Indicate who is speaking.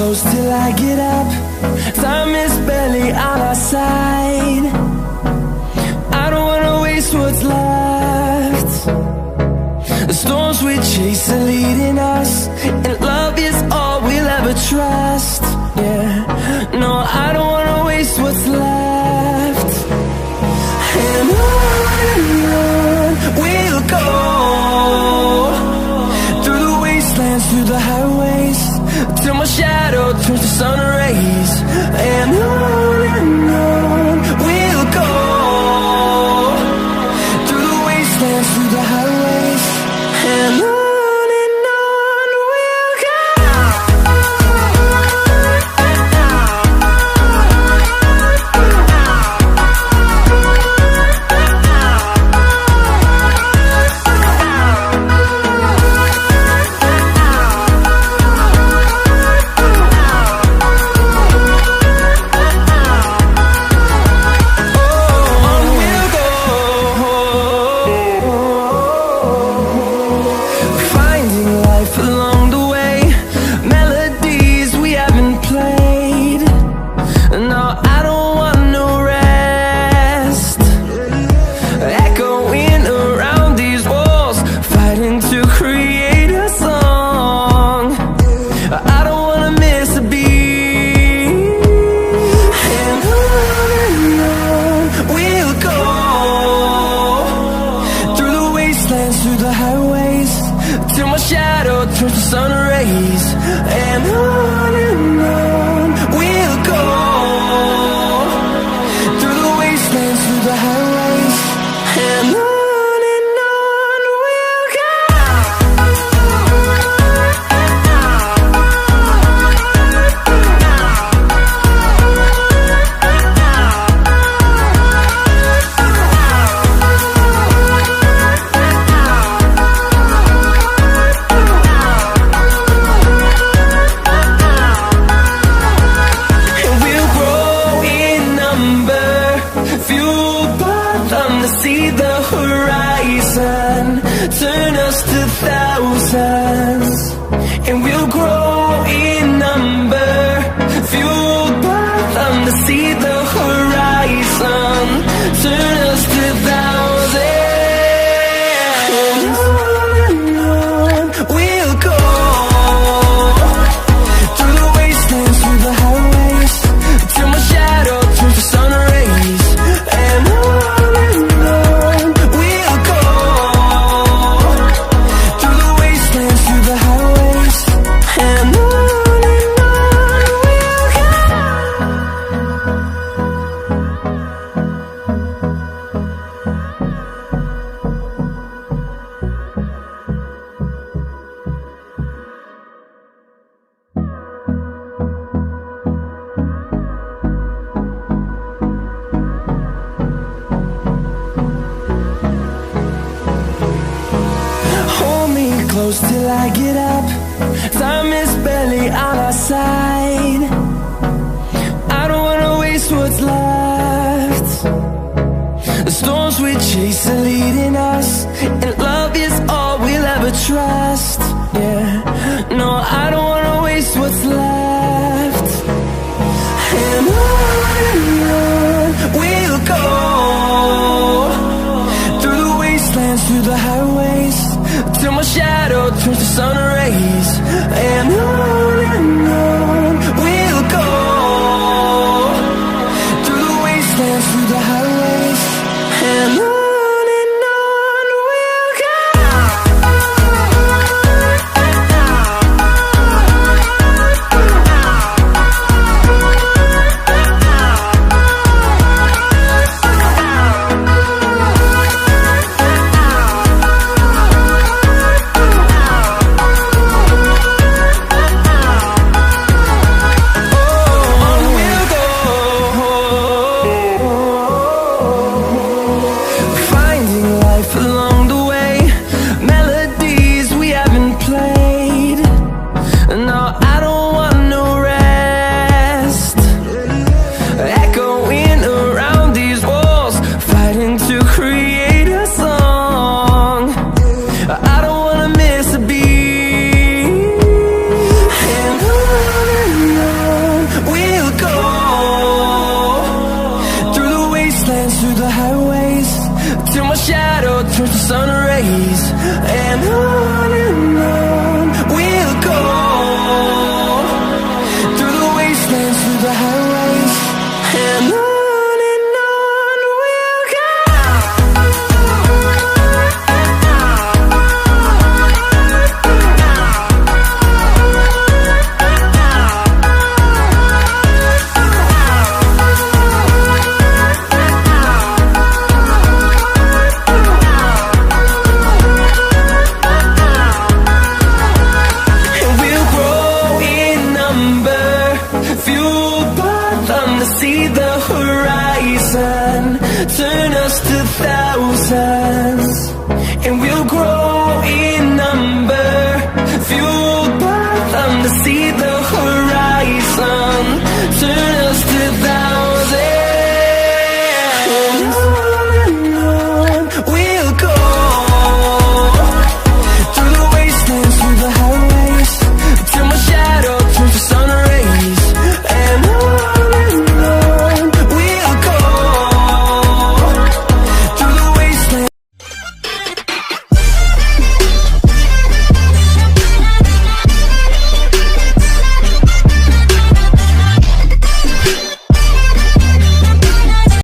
Speaker 1: close till I get up. Time is barely on our side. I don't wanna waste what's left. The storms we chase are leading us, and love is all we'll ever trust. Yeah, no, I don't wanna waste what's left. And on we'll go, through the wastelands, through the highways, till my shadow turns to sun rays. And on we'll go, through the wastelands, through the highways, and on we'll go. Till I get up, time is barely on our side. I don't wanna waste what's left. The storms we chase are leading us, and love is all we'll ever trust. Yeah, no, I don't wanna waste what's left. And on we'll go, through the wastelands, through the highways, till my shadow turns to sun rays. And on we'll go, through the wastelands, through the highways, and on we'll go. seas, and on we'll go, through the wastelands, through the highways, and on we'll go. See the horizon, turn us to thousands, and we'll grow